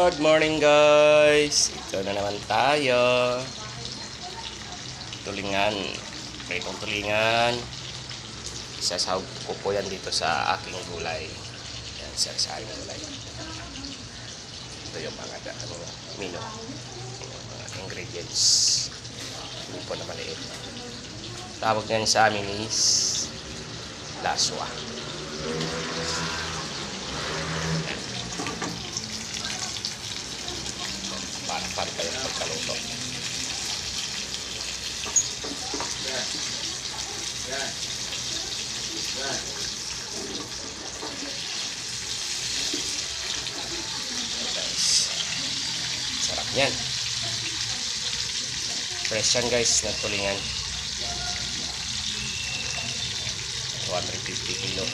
Good morning guys. Ito na naman tayo. Tulingan. Itong tulingan. Isasahog ko po yan dito sa aking gulay. Yan, sa aking gulay. Ito yung mga menu. Mga ingredients. Hindi po na maliit. Tawag niyan sa amin is laswa. Para kayo pagkaluto. Guys, sarap yan. Fresh yan guys, ng tulingan. 250 kilo.